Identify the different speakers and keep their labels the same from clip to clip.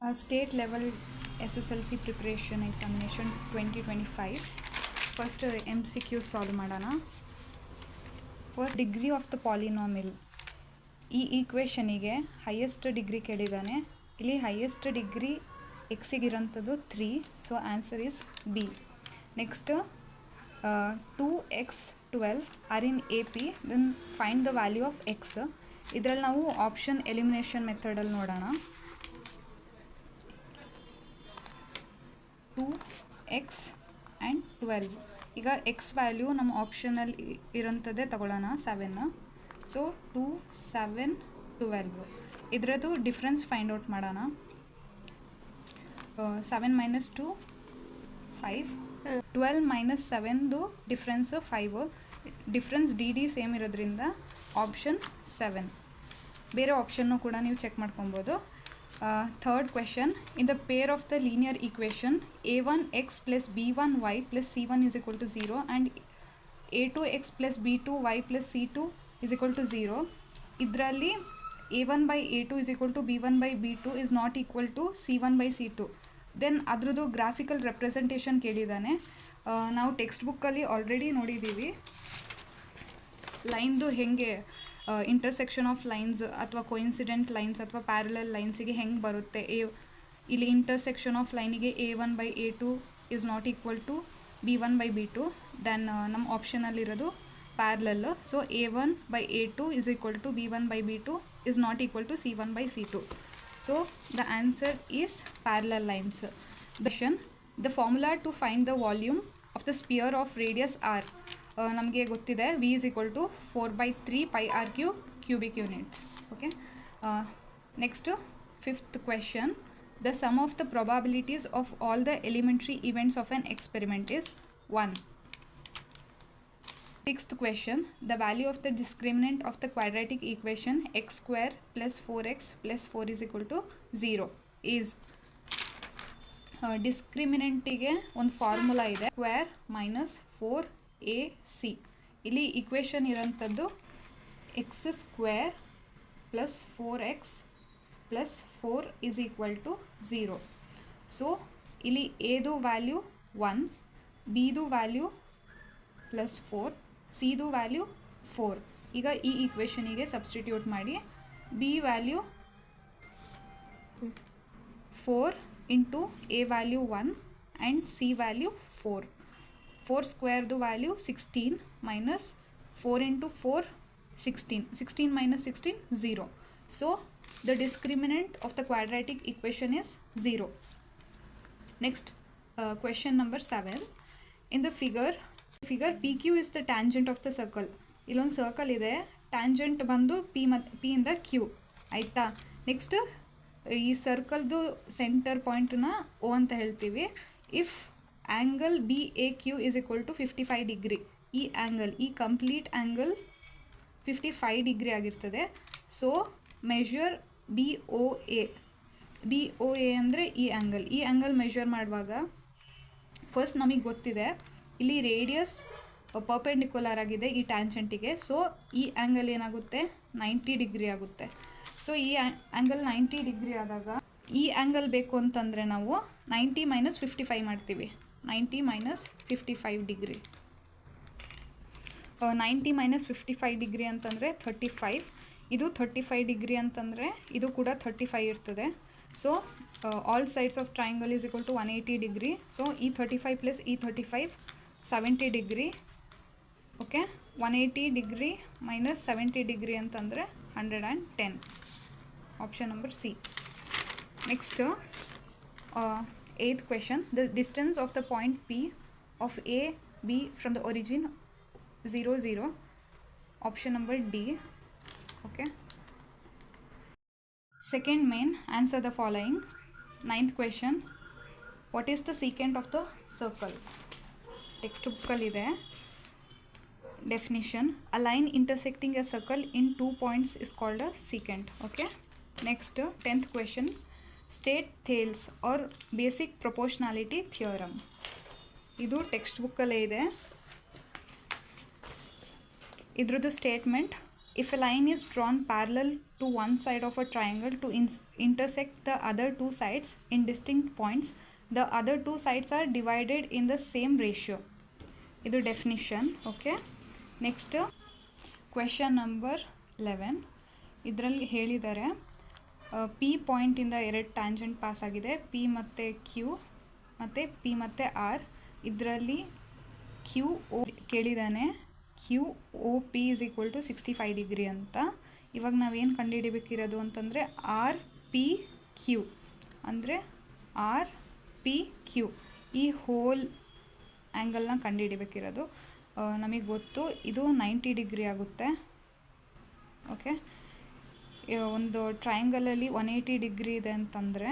Speaker 1: State level SSLC preparation examination 2025. First MCQ solve ಮಾಡೋಣ. First degree of the polynomial. ಈ ಈಕ್ವೇಷನಿಗೆ highest degree ಕೇಳಿದ್ದಾನೆ. ಇಲ್ಲಿ ಹೈಯೆಸ್ಟ್ ಡಿಗ್ರಿ ಎಕ್ಸಿಗಿರೋಂಥದ್ದು 3, so answer is B. Next 2x12 are in A P, then find the value of x. ಇದರಲ್ಲಿ ನಾವು option elimination ಮೆಥಡಲ್ಲಿ ನೋಡೋಣ. 2x and 12. ಈಗ ಎಕ್ಸ್ ವ್ಯಾಲ್ಯೂ ನಮ್ಮ ಆಪ್ಷನಲ್ಲಿ ಇರೋಂಥದ್ದೇ ತಗೊಳ್ಳೋಣ, 7. ಸೊ 2, 7, 12. ಇದರದ್ದು ಡಿಫ್ರೆನ್ಸ್ ಫೈಂಡ್ ಔಟ್ ಮಾಡೋಣ. 7 - 2 5, 12 - 7ದು ಡಿಫ್ರೆನ್ಸ್ 5. ಡಿಫ್ರೆನ್ಸ್ ಡಿ ಸೇಮ್ ಇರೋದ್ರಿಂದ ಆಪ್ಷನ್ 7. ಬೇರೆ ಆಪ್ಷನ್ನು ಕೂಡ ನೀವು ಚೆಕ್ ಮಾಡ್ಕೊಬೋದು. Third question, in the pair of the linear equation a1x + b1y + c1 = 0 and a2x + b2y + c2 = 0. ಇದರಲ್ಲಿ a1/a2 = b1/b2 is not equal to c1/c2. Then ಅದ್ರದ್ದು graphical representation ಕೇಳಿದ್ದಾನೆ. ನಾವು text ಬುಕ್ಕಲ್ಲಿ ಆಲ್ರೆಡಿ ನೋಡಿದ್ದೀವಿ ಲೈನ್ದು ಹೇಗೆ ಇಂಟರ್ಸೆಕ್ಷನ್ ಆಫ್ ಲೈನ್ಸ್ ಅಥವಾ coincident lines ಅಥವಾ ಪ್ಯಾರಲಲ್ ಲೈನ್ಸಿಗೆ ಹೆಂಗೆ ಬರುತ್ತೆ. ಇಲ್ಲಿ ಇಂಟರ್ಸೆಕ್ಷನ್ ಆಫ್ ಲೈನಿಗೆ a1/a2 is not equal to b1/b2. Then ನಮ್ಮ ಆಪ್ಷನಲ್ಲಿರೋದು parallel. So a1/a2 is equal to b1/b2 is not equal to c1/c2. So the answer is parallel lines. The formula to find the volume of the sphere of radius r. ನಮಗೆ ಗೊತ್ತಿದೆ v is equal to 4/3 pi r³ cubic units. Okay. Next, fifth question. The sum of the probabilities of all the elementary events of an experiment is 1. Sixth question. The value of the discriminant of the quadratic equation x² + 4x + 4 is equal to 0 is. ಡಿಸ್ಕ್ರಿಮಿನೆಂಟಿಗೆ ಒಂದು formula ಇದೆ, square - 4ac. ಇಲ್ಲಿ equation ಇರೋಂಥದ್ದು x² + 4x + 4 is equal to 0. So ಇಲ್ಲಿ ಎದು value 1, ಬಿದು value +4, ಸಿದು value 4. ಈಗ ಈ ಈಕ್ವೇಷನಿಗೆ ಸಬ್ಸ್ಟಿಟ್ಯೂಟ್ ಮಾಡಿ. B value 4 into a value 1 and c value 4. 4 ಸ್ಕ್ವೇರ್ದು value 16 - 4 into 4 16. 16 - 16 0. So the discriminant of the quadratic equation is 0. Next question number 7. In the figure PQ is the tangent of the circle. ಇಲ್ಲೊಂದು circle ಇದೆ, tangent ಬಂದು P ಇಂದ Q ಆಯಿತಾ. Next ಈ ಸರ್ಕಲ್ದು centre ಪಾಯಿಂಟನ್ನ O ಅಂತ ಹೇಳ್ತೀವಿ. If angle BAQ is equal to 55 degree, ಈ angle, ಈ ಕಂಪ್ಲೀಟ್ ಆ್ಯಂಗಲ್ 55 ಡಿಗ್ರಿ ಆಗಿರ್ತದೆ. ಸೊ ಮೆಷರ್ BOA ಅಂದರೆ ಈ ಆ್ಯಂಗಲ್ ಮೆಷರ್ ಮಾಡುವಾಗ ಫಸ್ಟ್ ನಮಗೆ ಗೊತ್ತಿದೆ ಇಲ್ಲಿ ರೇಡಿಯಸ್ ಪರ್ಪೆಂಡಿಕ್ಯುಲರ್ ಆಗಿದೆ ಈ ಟ್ಯಾಂಜೆಂಟಿಗೆ. ಸೊ ಈ ಆ್ಯಂಗಲ್ ಏನಾಗುತ್ತೆ, 90 ಡಿಗ್ರಿ ಆಗುತ್ತೆ. ಸೊ ಈ ಆ್ಯಂಗಲ್ 90 ಡಿಗ್ರಿ ಆದಾಗ ಈ ಆ್ಯಂಗಲ್ ಬೇಕು ಅಂತಂದರೆ ನಾವು 90 - 55 ಮಾಡ್ತೀವಿ. 90 - 55 ಡಿಗ್ರಿ. 90 - 55 ಡಿಗ್ರಿ ಅಂತಂದರೆ 35. ಇದು 35 ಡಿಗ್ರಿ ಅಂತಂದರೆ ಇದು ಕೂಡ 35 ಇರ್ತದೆ. So all sides of triangle is equal to 180 degree. So ಈ 35 + ಈ 35 70 ಡಿಗ್ರಿ. ಓಕೆ, 180 ಡಿಗ್ರಿ - 70 ಡಿಗ್ರಿ ಅಂತಂದರೆ 110. Option number C. Next 8th question. The distance of the point P of A, B from the origin 0, 0. Option number D. Okay. Second main, answer the following. 9th question. What is the secant of the circle? Text bookaliide. Definition: a line intersecting a circle in 2 points is called a secant. Okay. Next 10th question. State Thales or basic proportionality theorem. ಇದು text ಬುಕ್ಕಲ್ಲೇ ಇದೆ. ಇದ್ರದ್ದು statement If a line is drawn parallel to one side of a triangle to intersect the other two sides in distinct points, the other two sides are divided in the same ratio. Idu definition. Okay, next question number 11. ಇದರಲ್ಲಿ ಹೇಳಿದ್ದಾರೆ P ಪಾಯಿಂಟಿಂದ ಎರಡು tangent pass ಆಗಿದೆ, P ಮತ್ತು Q ಮತ್ತು P ಮತ್ತು R. ಇದರಲ್ಲಿ Q O ಕೇಳಿದ್ದಾನೆ, Q O P is equal to 65 degree ಅಂತ. ಇವಾಗ ನಾವೇನು ಕಂಡುಹಿಡಿಬೇಕಿರೋದು ಅಂತಂದರೆ ಆರ್ ಪಿ ಕ್ಯೂ, ಅಂದರೆ ಆರ್ ಪಿ ಕ್ಯೂ ಈ ಹೋಲ್ ಆ್ಯಂಗಲ್ನ ಕಂಡುಹಿಡಿಬೇಕಿರೋದು. ನಮಗೆ ಗೊತ್ತು ಇದು 90 ಡಿಗ್ರಿ ಆಗುತ್ತೆ. ಓಕೆ, ಒಂದು ಟ್ರಯಾಂಗಲಲ್ಲಿ 180 ಡಿಗ್ರಿ ಇದೆ ಅಂತಂದರೆ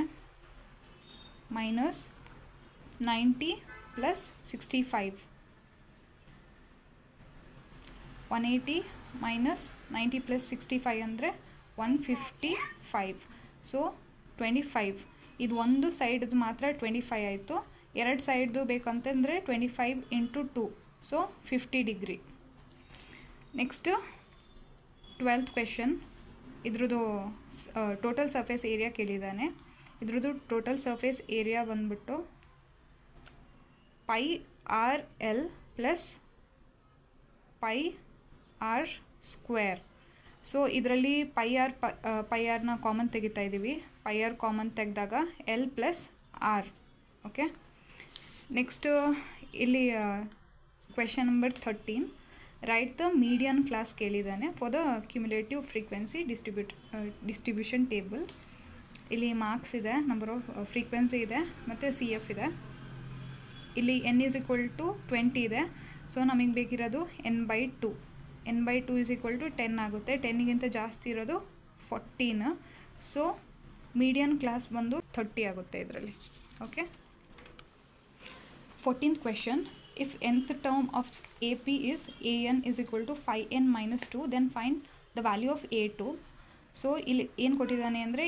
Speaker 1: -90 + 65, 180 - 90 + 65 ಅಂದರೆ 155. ಸೊ 25. ಇದು ಒಂದು ಸೈಡ್ದು ಮಾತ್ರ 25 ಆಯಿತು, ಎರಡು ಸೈಡ್ದು ಬೇಕಂತಂದರೆ 25 × 2, so 50 degree. Next 12th question. ಇದ್ರದ್ದು ಟೋಟಲ್ ಸರ್ಫೇಸ್ ಏರಿಯಾ ಕೇಳಿದ್ದಾನೆ. ಇದ್ರದ್ದು ಟೋಟಲ್ ಸರ್ಫೇಸ್ ಏರಿಯಾ ಬಂದ್ಬಿಟ್ಟು πRL + πr². ಸೊ ಇದರಲ್ಲಿ πrನ ಕಾಮನ್ ತೆಗಿತಾ ಇದ್ದೀವಿ. πr ಕಾಮನ್ ತೆಗೆದಾಗ L + R. ಓಕೆ, ನೆಕ್ಸ್ಟ್ ಇಲ್ಲಿ question number 13. Right the median class ಕೇಳಿದ್ದಾನೆ for the cumulative frequency distribution table. ಇಲ್ಲಿ ಮಾರ್ಕ್ಸ್ ಇದೆ, ನಂಬರ್ ಆಫ್ ಫ್ರೀಕ್ವೆನ್ಸಿ ಇದೆ ಮತ್ತು CF ಇದೆ. ಇಲ್ಲಿ n = 20 ಇದೆ. ಸೊ ನಮಗೆ ಬೇಕಿರೋದು n/2. n/2 = 10 ಆಗುತ್ತೆ. 10ಗಿಂತ ಜಾಸ್ತಿ ಇರೋದು 14. ಸೊ ಮೀಡಿಯನ್ ಕ್ಲಾಸ್ ಬಂದು 30 ಆಗುತ್ತೆ ಇದರಲ್ಲಿ. Okay, 14th question. If nth term of AP is an is equal to 5n - 2, then find the value of a2. So ಇಲ್ಲಿ ಏನು ಕೊಟ್ಟಿದ್ದಾನೆ ಅಂದರೆ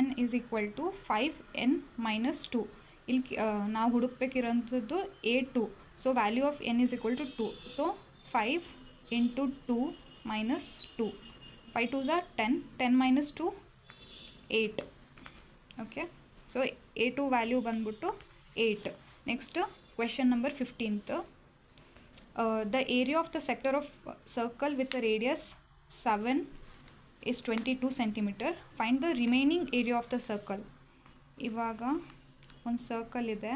Speaker 1: an is equal to 5n - 2. ಇಲ್ಲಿ ನಾವು ಹುಡುಕ್ಬೇಕಿರೋಂಥದ್ದು a2. So value of n is equal to 2. So 5 × 2 - 2. 5 2s are 10. 10 - 2 8. Okay, so a2 value ಬಂದ್ಬಿಟ್ಟು 8. Next question number 15th. The area of the sector of circle with the radius 7 is 22 cm. Find the remaining area of the circle. ಇವಾಗ ಒಂದು circle ಇದೆ,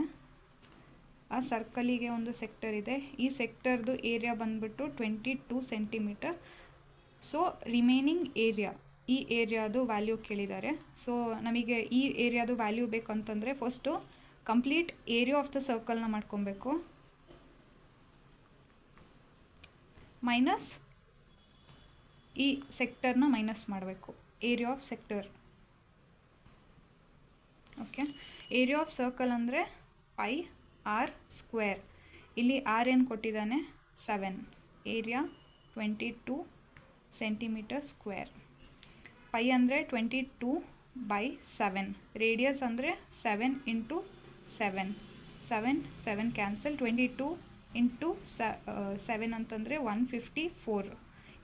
Speaker 1: ಆ ಸರ್ಕಲಿಗೆ ಒಂದು sector ಇದೆ. ಈ ಸೆಕ್ಟರ್ದು area ಬಂದ್ಬಿಟ್ಟು 22 ಸೆಂಟಿಮೀಟರ್. ಸೊ ರಿಮೈನಿಂಗ್ ಏರಿಯಾ, ಈ ಏರಿಯಾದು ವ್ಯಾಲ್ಯೂ ಕೇಳಿದ್ದಾರೆ. ಸೊ ನಮಗೆ ಈ ಏರಿಯಾದು ವ್ಯಾಲ್ಯೂ ಬೇಕಂತಂದರೆ first complete area of the ಸರ್ಕಲ್ನ ಮಾಡ್ಕೊಬೇಕು, ಮೈನಸ್ ಈ ಸೆಕ್ಟರ್ನ ಮೈನಸ್ ಮಾಡಬೇಕು, area of sector. Okay, area of circle ಅಂದರೆ πr². ಇಲ್ಲಿ ಆರ್ ಏನು ಕೊಟ್ಟಿದ್ದಾನೆ 7, ಏರಿಯಾ 22 cm². ಪೈ ಅಂದರೆ 22/7, ರೇಡಿಯಸ್ ಅಂದರೆ 7 × 7, 7 ಕ್ಯಾನ್ಸಲ್. 22 × 7 ಅಂತಂದರೆ 154.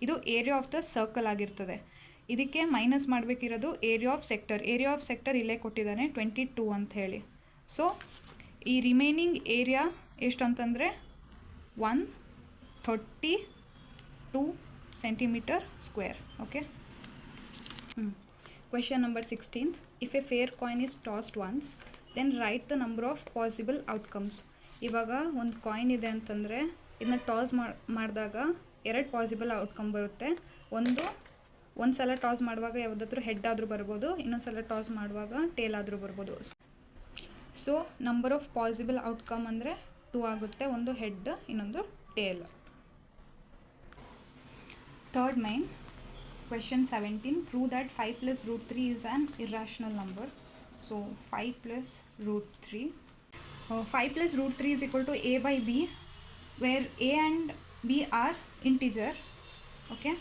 Speaker 1: ಇದು ಏರಿಯಾ ಆಫ್ ದ ಸರ್ಕಲ್ ಆಗಿರ್ತದೆ. ಇದಕ್ಕೆ ಮೈನಸ್ ಮಾಡಬೇಕಿರೋದು area of sector. Area of sector ಇಲ್ಲೇ ಕೊಟ್ಟಿದ್ದಾನೆ 22 ಅಂತ ಹೇಳಿ. ಸೊ ಈ ರಿಮೈನಿಂಗ್ ಏರಿಯಾ ಎಷ್ಟು ಅಂತಂದರೆ 132 cm². Okay, question number 16th. If a fair coin is tossed once, then write the number of possible outcomes. ಇವಾಗ ಒಂದು ಕಾಯಿನ್ ಇದೆ ಅಂತಂದರೆ ಇದನ್ನ ಟಾಸ್ ಮಾಡಿದಾಗ 2 ಪಾಸಿಬಲ್ ಔಟ್ಕಮ್ ಬರುತ್ತೆ. ಒಂದು ಸಲ ಟಾಸ್ ಮಾಡುವಾಗ ಯಾವುದಾದ್ರೂ ಹೆಡ್ ಆದರೂ ಬರ್ಬೋದು, ಇನ್ನೊಂದು ಸಲ ಟಾಸ್ ಮಾಡುವಾಗ ಟೇಲ್ ಆದರೂ ಬರ್ಬೋದು. So number of possible outcome ಅಂದರೆ 2 ಆಗುತ್ತೆ, ಒಂದು ಹೆಡ್ ಇನ್ನೊಂದು tail. Third main question 17. Prove that 5 + √3 is an irrational number. So 5 + √3. 5 + √3 is equal to a/b, where a and b are integer. Okay,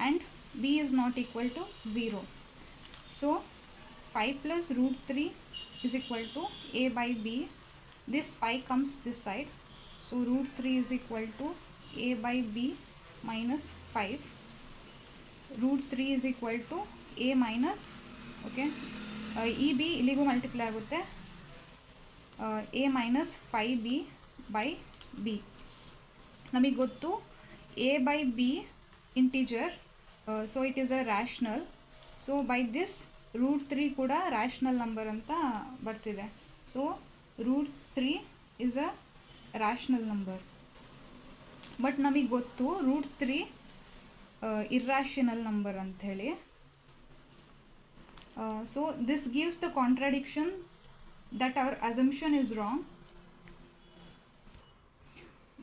Speaker 1: and b is not equal to 0. So 5 + √3 is equal to a/b. This 5 comes this side. So √3 is equal to a/b - 5. Root 3 is equal to a minus, okay, ಈ b ಇಲ್ಲಿಗೂ multiply ಆಗುತ್ತೆ, a minus 5b by b. ನಮಗೆ ಗೊತ್ತು a by b integer, so it is a rational. So by this root 3 ಕೂಡ rational number ಅಂತ ಬರ್ತಿದೆ. So root 3 is a rational number. But ನಮಗೆ ಗೊತ್ತು ರೂಟ್ 3 ಇರ್ರಾಷನಲ್ ನಂಬರ್ ಅಂಥೇಳಿ. So this gives the contradiction that our assumption is wrong.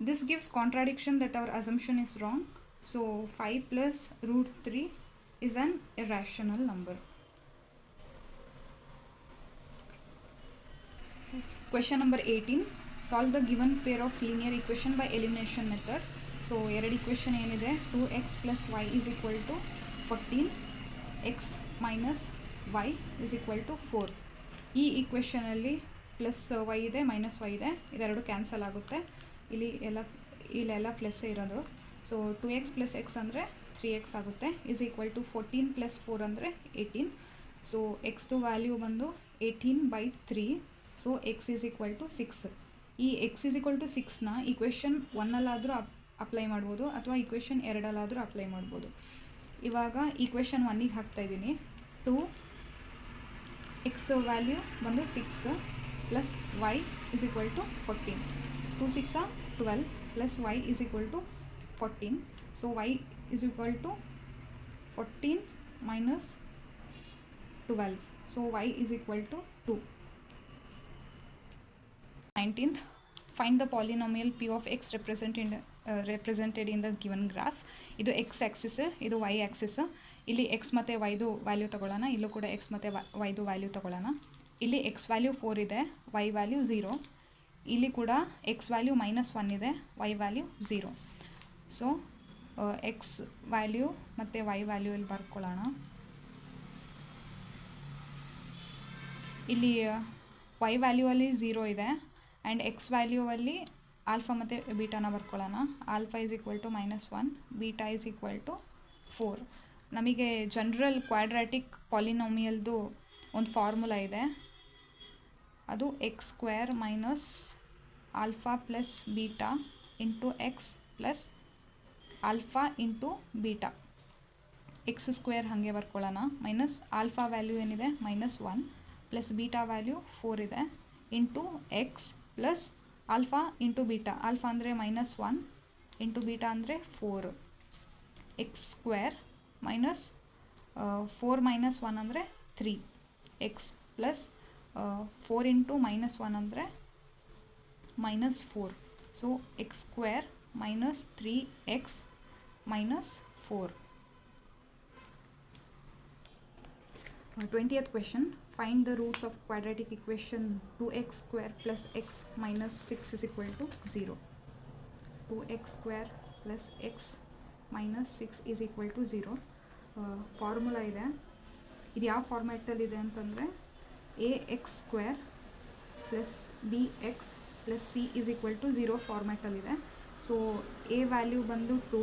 Speaker 1: This gives contradiction that our assumption is wrong. So 5 plus root 3 is an irrational number. Question number 18. Solve the given pair of linear equation by elimination method. So ಎರಡು equation ಏನಿದೆ, 2x plus y is equal to 14, x minus y is equal to 4. ಈ ಈಕ್ವೇಷನಲ್ಲಿ plus Y ಇದೆ, minus Y ಇದೆ, ಇದೆರಡು cancel ಆಗುತ್ತೆ. ಇಲ್ಲೆಲ್ಲ ಪ್ಲಸ್ಸೇ ಇರೋದು. So 2x plus X ಅಂದರೆ 3x ಆಗುತ್ತೆ, ಈಸ್ ಈಕ್ವಲ್ ಟು 14 ಪ್ಲಸ್ 4 ಅಂದರೆ 18. ಸೊ ಎಕ್ಸ್ದು ವ್ಯಾಲ್ಯೂ ಬಂದು 18/3. So x is equal to 6. ಈ ಎಕ್ಸ್ ಈಸ್ ಈಕ್ವಲ್ ಟು 6ನ ಈಕ್ವೇಷನ್ 1ಅಲ್ಲಾದರೂ ಅಪ್ಲೈ ಮಾಡ್ಬೋದು ಅಥವಾ ಈಕ್ವೇಷನ್ 2ಅಲ್ಲಾದರೂ ಅಪ್ಲೈ ಮಾಡ್ಬೋದು. ಇವಾಗ ಈಕ್ವೇಷನ್ 1ಗೆ ಹಾಕ್ತಾಯಿದ್ದೀನಿ. 2 x ವ್ಯಾಲ್ಯೂ ಬಂದು 6 plus y is equal to 14. 2 6 12 plus y is equal to 14. So y is equal to 14 minus 12. So y is equal to 2. 19th, find the polynomial p of x represented in the given graph. ಇದು x Axis, ಇದು y Axis. ಇಲ್ಲಿ X ಮತ್ತು ವೈದು value ತೊಗೊಳ್ಳೋಣ, ಇಲ್ಲೂ ಕೂಡ X ಮತ್ತು ವೈದು ವ್ಯಾಲ್ಯೂ ತೊಗೊಳ್ಳೋಣ. ಇಲ್ಲಿ ಎಕ್ಸ್ ವ್ಯಾಲ್ಯೂ 4 ಇದೆ, ವೈ ವ್ಯಾಲ್ಯೂ 0. ಇಲ್ಲಿ ಕೂಡ ಎಕ್ಸ್ ವ್ಯಾಲ್ಯೂ -1 ಇದೆ, y value 0. So x value ಮತ್ತು ವೈ ವ್ಯಾಲ್ಯೂ ಇಲ್ಲಿ ಬರ್ಕೊಳ್ಳೋಣ. ಇಲ್ಲಿ ವೈ ವ್ಯಾಲ್ಯೂ ಅಲ್ಲಿ 0 ಇದೆ ಆ್ಯಂಡ್ ಎಕ್ಸ್ ವ್ಯಾಲ್ಯೂ ಅಲ್ಲಿ ಆಲ್ಫಾ ಮತ್ತು ಬೀಟಾನ ಬರ್ಕೊಳ್ಳೋಣ. Alpha is equal to -1, beta is equal to 4. ನಮಗೆ ಜನರಲ್ ಕ್ವಾಡ್ರಾಟಿಕ್ ಪಾಲಿನೋಮಿಯಲ್ದು ಒಂದು ಫಾರ್ಮುಲಾ ಇದೆ, ಅದು x square minus alpha plus beta into x plus alpha into beta. X square ಹಾಗೆ ಬರ್ಕೊಳ್ಳೋಣ, ಮೈನಸ್ ಆಲ್ಫಾ ವ್ಯಾಲ್ಯೂ ಏನಿದೆ -1 ಪ್ಲಸ್ ಬೀಟಾ ವ್ಯಾಲ್ಯೂ 4 ಇದೆ into x plus alpha into beta. Alpha ಅಂದರೆ -1 ಇಂಟು ಬೀಟಾ ಅಂದರೆ 4. ಎಕ್ಸ್ ಸ್ಕ್ವೇರ್ ಮೈನಸ್ 4 - 1 ಅಂದರೆ 3 X plus 4 into -1 ಅಂದರೆ -4. So X square minus 3x minus 4. 20th question. Find the roots of quadratic equation 2x square plus x minus 6 is equal to 0. 2x square plus x minus 6 is equal to 0. Formula ಇದೆ. ಇದು ಯಾವ ಫಾರ್ಮ್ಯಾಟಲ್ಲಿದೆ ಅಂತಂದರೆ ax square plus bx plus c is equal to 0 ಫಾರ್ಮ್ಯಾಟಲ್ಲಿದೆ. So a value ಬಂದು 2,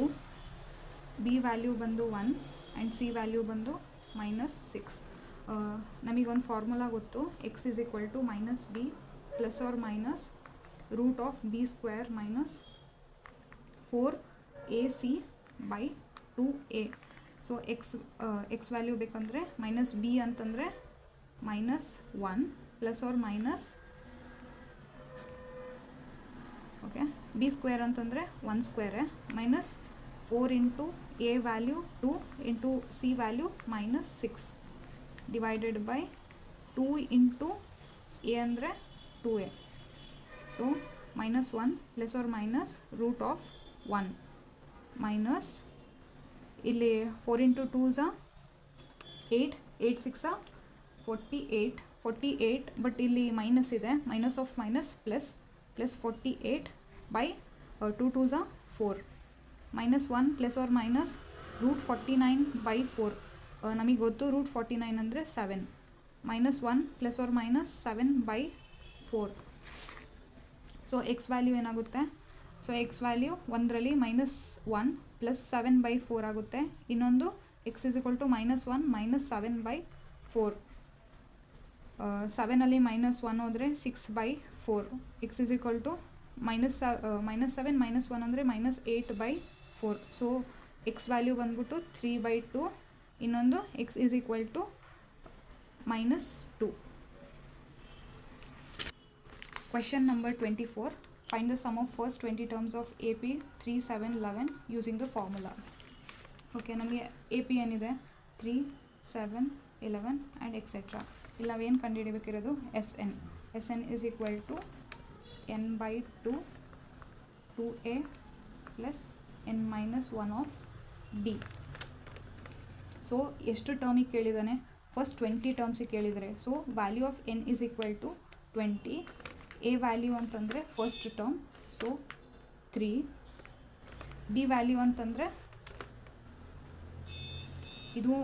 Speaker 1: b value ಬಂದು 1 and c value ಬಂದು -6. ನಮಗೊಂದು ಫಾರ್ಮುಲಾ ಗೊತ್ತು, x is equal to -b plus or minus root of b square minus 4ac by 2a. So x value ಬೇಕಂದರೆ -b ಅಂತಂದರೆ -1 plus or minus, okay, b square ಅಂತಂದರೆ 1 ಸ್ಕ್ವೇರೇ, minus 4 into a value 2 into c value -6 divided by 2 into a ಅಂದರೆ 2a. So -1 plus or minus root of 1 minus ಇಲ್ಲಿ 4 into 2 8, 8 6 48 but ಇಲ್ಲಿ minus ಇದೆ, minus of minus plus 48 by 2 2 4 -1 plus or minus root 49 by 4. ನಮಗೆ ಗೊತ್ತು root 49 ಅಂದರೆ 7, -1 plus or minus 7 by 4. So x value ಏನಾಗುತ್ತೆ, so x value ಒಂದರಲ್ಲಿ -1 plus 7 by 4 ಆಗುತ್ತೆ, ಇನ್ನೊಂದು ಎಕ್ಸ್ ಇಸ್ ಈಕ್ವಲ್ ಟು -1 -7/4. 7ಅಲ್ಲಿ -1 ಹೋದರೆ 6/4. ಎಕ್ಸ್ ಇಸ್ ಈಕ್ವಲ್ ಟು -7 -1 ಅಂದರೆ -8/4. ಸೊ ಎಕ್ಸ್ ವ್ಯಾಲ್ಯೂ ಬಂದ್ಬಿಟ್ಟು 3/2. ಇನ್ನೊಂದು x is equal to -2. Question number 24. Find the sum of first 20 terms of AP 3, 7, 11 using the formula. Okay, ನಮಗೆ A P ಏನಿದೆ 3, 7, 11 and etcetera. ಇಲ್ಲಿ ನಾವೇನು ಕಂಡುಹಿಡಬೇಕಿರೋದು S n is equal to n/2 2a plus n-1 of d. So ಎಷ್ಟು ಟರ್ಮಿಗೆ ಕೇಳಿದ್ದಾನೆ? First 20 ಟರ್ಮ್ಸಿಗೆ ಕೇಳಿದರೆ. So value of n is equal to 20. A value ಅಂತಂದರೆ first term, so 3. D value ಅಂತಂದರೆ ಇದು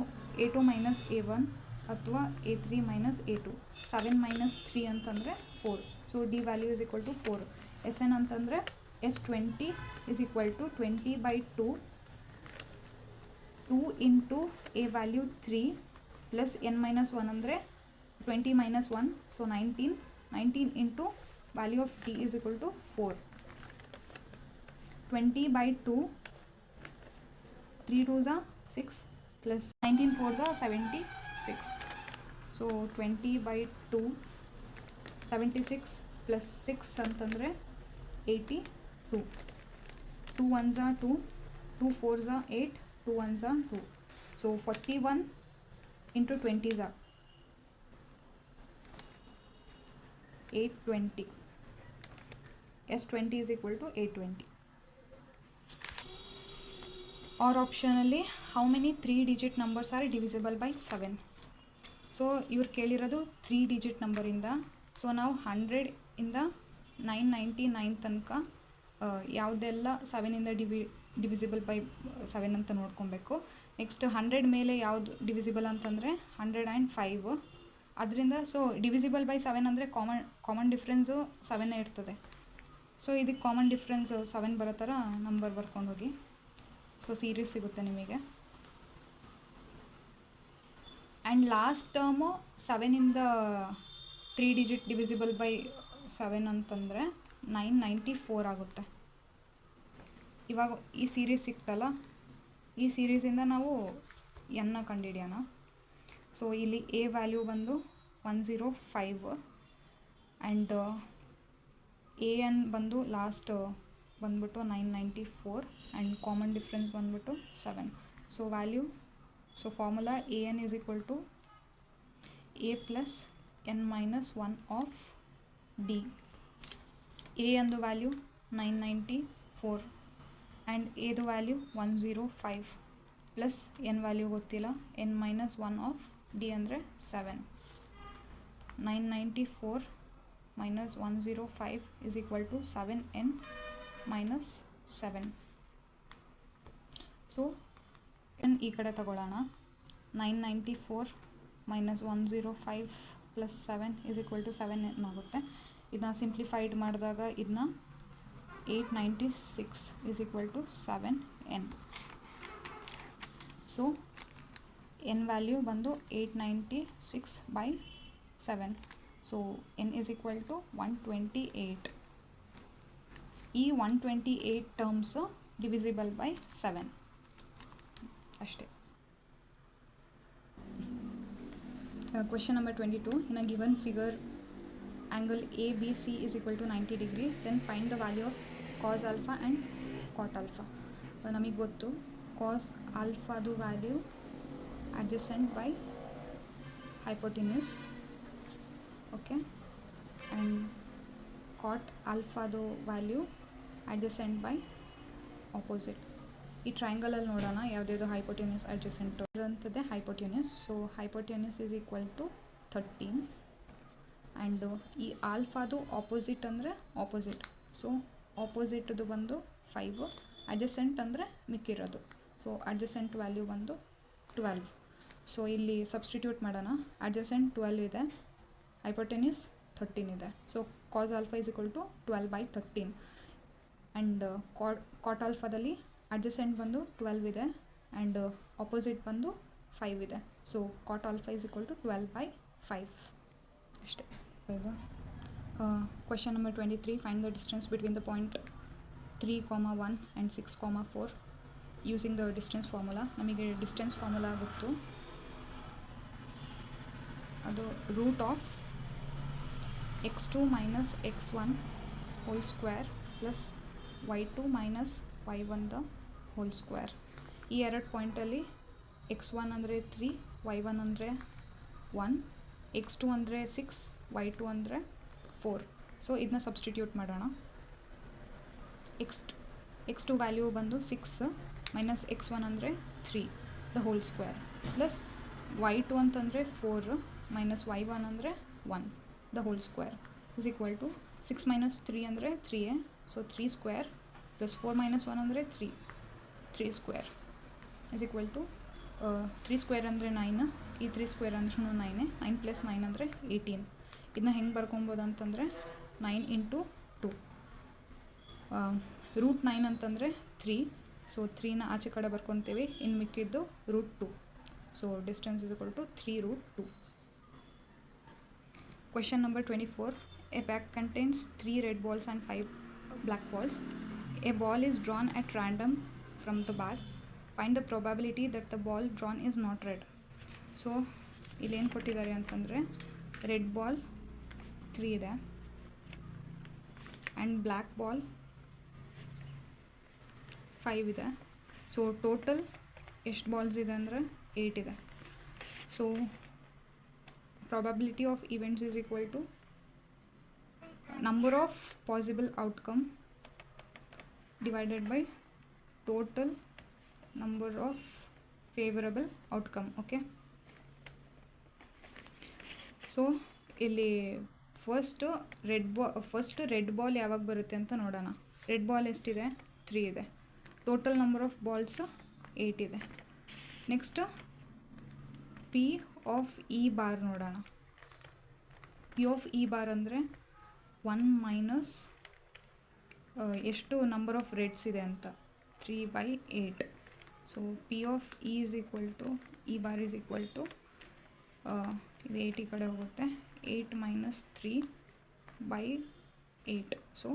Speaker 1: a2 ಮೈನಸ್ a1 ಅಥವಾ a3 ಮೈನಸ್ a2. 7 ಮೈನಸ್ 3 ಅಂತಂದರೆ 4. So d value is equal to 4. S n ಅಂತಂದರೆ S20 is equal to 20/2 2 into a value 3 plus n-1 ಅಂದರೆ 20 - 1, so 19 into value of t is equal to 4. 20/2 3 2s are 6 plus 19 4s are 76. So 20/2 76 plus 6 ಅಂತಂದರೆ 82. 2 1s are 2, 2 4s are 8, 2 1s are 2. So 41 into 20s are 820. S20 is equal to 820. Or optionally, how many 3-digit numbers are divisible by 7? So ಇವ್ರು ಕೇಳಿರೋದು 3-digit ನಂಬರಿಂದ. So ನಾವು 100 ಇಂದ 999 ತನಕ ಯಾವುದೆಲ್ಲ 7ಇಂದ divisible by 7 ಅಂತ ನೋಡ್ಕೊಬೇಕು. Next 100 ಮೇಲೆ ಯಾವುದು ಡಿವಿಸಿಬಲ್ ಅಂತಂದರೆ 105. ಅದರಿಂದ ಸೊ ಡಿವಿಸಿಬಲ್ ಬೈ 7 ಅಂದರೆ ಕಾಮನ್ ಡಿಫ್ರೆನ್ಸು 7 ಇರ್ತದೆ. ಸೊ ಇದಕ್ಕೆ ಕಾಮನ್ ಡಿಫ್ರೆನ್ಸ್ 7 ಬರೋ ಥರ ನಂಬರ್ ಬರ್ಕೊಂಡು ಹೋಗಿ. ಸೊ ಸೀರೀಸ್ ಸಿಗುತ್ತೆ ನಿಮಗೆ. ಆ್ಯಂಡ್ ಲಾಸ್ಟ್ ಟರ್ಮು 7ಇಂದ 3-digit ಡಿವಿಸಿಬಲ್ ಬೈ 7 ಅಂತಂದರೆ 994 ಆಗುತ್ತೆ. ಇವಾಗ ಈ ಸೀರೀಸ್ ಸಿಕ್ತಲ್ಲ, ಈ ಸೀರೀಸಿಂದ ನಾವು ಎನ್ನ ಕಂಡುಹಿಡಿಯೋಣ. ಸೊ ಇಲ್ಲಿ ಎ ವ್ಯಾಲ್ಯೂ ಬಂದು 105 ಆ್ಯಂಡ್ ಎ ಎನ್ ಬಂದು ಲಾಸ್ಟ್ ಬಂದ್ಬಿಟ್ಟು 994 ಆ್ಯಂಡ್ ಕಾಮನ್ ಡಿಫ್ರೆನ್ಸ್ ಬಂದ್ಬಿಟ್ಟು 7. So value, so formula a n is equal to a plus n-1 of d. A ಅಂದು ವ್ಯಾಲ್ಯೂ 994 ಆ್ಯಂಡ್ ಎದು ವ್ಯಾಲ್ಯೂ 105 ಪ್ಲಸ್ ಎನ್ ವ್ಯಾಲ್ಯೂ ಗೊತ್ತಿಲ್ಲ, n-1 of D ಅಂದರೆ 7. 994 minus 105 is equal to 7n minus 7. So ಈ ಕಡೆ ತಗೊಳ್ಳೋಣ. 994 minus 105 plus 7 is equal to 7n ಆಗುತ್ತೆ. ಇದನ್ನ simplified ಮಾಡಿದಾಗ ಇದನ್ನ 896 is equal to 7n. So n value ಬಂದು 896/7. So n is equal to 128. ಈ 128 ಟರ್ಮ್ಸ್ ಡಿವಿಸಿಬಲ್ ಬೈ 7 ಅಷ್ಟೇ. Question number 22. In a given figure, angle ABC is equal to 90 degree. Then find the value of cos alpha and cot alpha. ನಮಗೆ ಗೊತ್ತು cos alphaದು ವ್ಯಾಲ್ಯೂ adjacent by hypotenuse. ಓಕೆ, ಆ್ಯಂಡ್ cot alphaದು ವ್ಯಾಲ್ಯೂ adjacent by opposite. ಈ ಟ್ರಯಾಂಗಲಲ್ಲಿ ನೋಡೋಣ ಯಾವುದ್ಯಾವುದು ಹೈಪೋಟೆನ್ಯೂಸ್ ಅಡ್ಜಸೆಂಟು ಇರೋಂಥದ್ದೇ hypotenuse. So hypotenuse is equal to 13 and ಈ ಆಲ್ಫಾದು ಆಪೋಸಿಟ್ ಅಂದರೆ ಆಪೋಸಿಟ್. ಸೊ ಆಪೋಸಿಟ್ದು ಬಂದು 5, ಅಡ್ಜಸೆಂಟ್ ಅಂದರೆ ಮಿಕ್ಕಿರೋದು. ಸೊ ಅಡ್ಜಸೆಂಟ್ ವ್ಯಾಲ್ಯೂ ಬಂದು 12. ಸೊ ಇಲ್ಲಿ ಸಬ್ಸ್ಟಿಟ್ಯೂಟ್ ಮಾಡೋಣ. ಅಡ್ಜಸೆಂಟ್ 12 ಇದೆ, ಹೈಪೋಟೆನ್ಯೂಸ್ 13 ಇದೆ. So cos alpha is equal to 12/13 and cot ಆಲ್ಫಾದಲ್ಲಿ ಅಡ್ಜಸೆಂಟ್ ಬಂದು 12 ಇದೆ, ಆ್ಯಂಡ್ ಆಪೋಸಿಟ್ ಬಂದು 5 ಇದೆ. So cot alpha is equal to 12/5 ಅಷ್ಟೇ. ಈಗ question number 23, find the distance between the point 3,1 and 6,4 using the distance formula. ನಮಗೆ distance formula ಗೊತ್ತು, ಅದು root of x2 minus x1 whole square plus y2 minus y1 the whole square. ಈ ಎರಡು ಪಾಯಿಂಟಲ್ಲಿ x1 ಅಂದರೆ 3, y1 ಅಂದರೆ 1, x2 ಅಂದರೆ 6, y2 ಅಂದರೆ 4. So ಇದನ್ನ ಸಬ್ಸ್ಟಿಟ್ಯೂಟ್ ಮಾಡೋಣ. x2 ವ್ಯಾಲ್ಯೂ ಬಂದು 6 ಮೈನಸ್ x1 ಅಂದರೆ 3 the whole square plus y2 ಅಂತಂದರೆ 4 ಮೈನಸ್ y1 ಅಂದರೆ 1 the whole square is equal to 6 minus 3 ಅಂದರೆ 3, ಸೊ 3 ಸ್ಕ್ವೇರ್ ಪ್ಲಸ್ 4 ಮೈನಸ್ 1 ಅಂದರೆ 3 square is equal to 3 square ಅಂದರೆ 9, ಈ 3 ಸ್ಕ್ವೇರ್ ಅಂದ್ರೂ 9, 9 ಪ್ಲಸ್ 9 ಅಂದರೆ 18. ಇದನ್ನ ಹೆಂಗೆ ಬರ್ಕೊಬೋದು ಅಂತಂದರೆ 9 ಇಂಟು 2, ರೂಟ್ 9 ಅಂತಂದರೆ 3, ಸೊ 3ನ ಆಚೆ ಕಡೆ ಬರ್ಕೊತೀವಿ, ಇನ್ನು ಮಿಕ್ಕಿದ್ದು root 2. So distance is equal to 3 root 2. Question number 24, a bag contains 3 red balls and 5 black balls. A ball is drawn at random from the bag. Find the probability that the ball drawn is not red. So ಇಲ್ಲೇನು ಕೊಟ್ಟಿದ್ದಾರೆ ಅಂತಂದರೆ red ball 3 ಇದೆ and black ball 5 ಇದೆ. So total ಎಷ್ಟು balls ಇದೆ ಅಂದರೆ 8 ಇದೆ. So probability of events is equal to number of possible outcome divided by total number of favorable outcome. Okay, so ಇಲ್ಲಿ ಫಸ್ಟ್ ರೆಡ್ ಬಾಲ್ ಯಾವಾಗ ಬರುತ್ತೆ ಅಂತ ನೋಡೋಣ. ರೆಡ್ ಬಾಲ್ ಎಷ್ಟಿದೆ? 3 ಇದೆ. ಟೋಟಲ್ ನಂಬರ್ ಆಫ್ ಬಾಲ್ಸ್ 8 ಇದೆ. Next P of E bar ನೋಡೋಣ. P of E bar ಅಂದರೆ 1 ಮೈನಸ್ ಎಷ್ಟು ನಂಬರ್ ಆಫ್ ರೆಡ್ಸ್ ಇದೆ ಅಂತ 3/8. So P of E is equal to E bar is equal to ಇದು 8 ಈ ಕಡೆ ಹೋಗುತ್ತೆ, 8 minus 3/8, so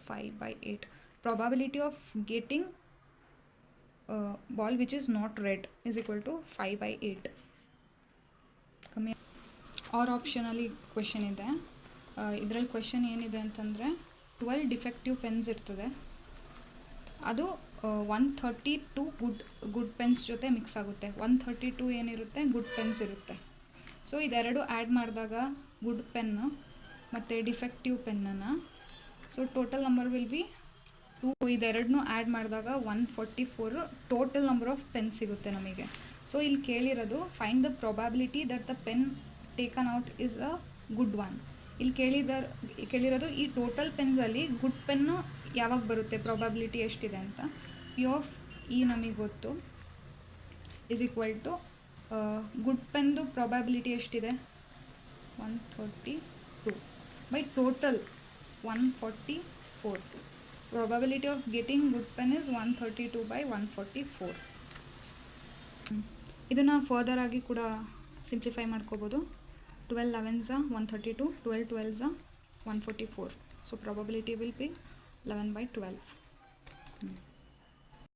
Speaker 1: 5/8. Probability of getting ball which is not red is equal to 5/8. ಕಮ್ಮಿ R ಆಪ್ಷನಲ್ಲಿ question ಇದೆ. ಇದರಲ್ಲಿ ಕ್ವೆಶನ್ ಏನಿದೆ ಅಂತಂದರೆ 12 ಡಿಫೆಕ್ಟಿವ್ ಪೆನ್ಸ್ ಇರ್ತದೆ, ಅದು 132 ಗುಡ್ ಪೆನ್ಸ್ ಜೊತೆ ಮಿಕ್ಸ್ ಆಗುತ್ತೆ. 132 ಏನಿರುತ್ತೆ ಗುಡ್ ಪೆನ್ಸ್ ಇರುತ್ತೆ. ಸೊ ಇದೆರಡು ಆ್ಯಡ್ ಮಾಡಿದಾಗ ಗುಡ್ ಪೆನ್ನು ಮತ್ತು ಡಿಫೆಕ್ಟಿವ್ ಪೆನ್ನನ್ನು, so total number will be 2. ಇದೆರಡನ್ನೂ ಆ್ಯಡ್ ಮಾಡಿದಾಗ 144 ಟೋಟಲ್ ನಂಬರ್ ಆಫ್ ಪೆನ್ ಸಿಗುತ್ತೆ ನಮಗೆ. ಸೊ ಇಲ್ಲಿ ಕೇಳಿರೋದು find the probability that the pen taken out is a good one. ಇಲ್ಲಿ ಕೇಳಿರೋದು ಈ ಟೋಟಲ್ ಪೆನ್ಸಲ್ಲಿ ಗುಡ್ ಪೆನ್ನು ಯಾವಾಗ ಬರುತ್ತೆ, ಪ್ರೊಬ್ಯಾಬಿಲಿಟಿ ಎಷ್ಟಿದೆ ಅಂತ. ಪಿ ಆಫ್ ಇ ನಮಗೆ ಗೊತ್ತು ಇಸ್ ಈಕ್ವಲ್ ಟು ಗುಡ್ ಪೆನ್ದು ಪ್ರೊಬ್ಯಾಬಿಲಿಟಿ ಎಷ್ಟಿದೆ 132 by total 144. Probability of getting good pen is 132/144. ಇದನ್ನು ಫರ್ದರ್ ಆಗಿ ಕೂಡ ಸಿಂಪ್ಲಿಫೈ ಮಾಡ್ಕೋಬೋದು. 12 11s 132, 12 12s 144. So probability will be 11/12.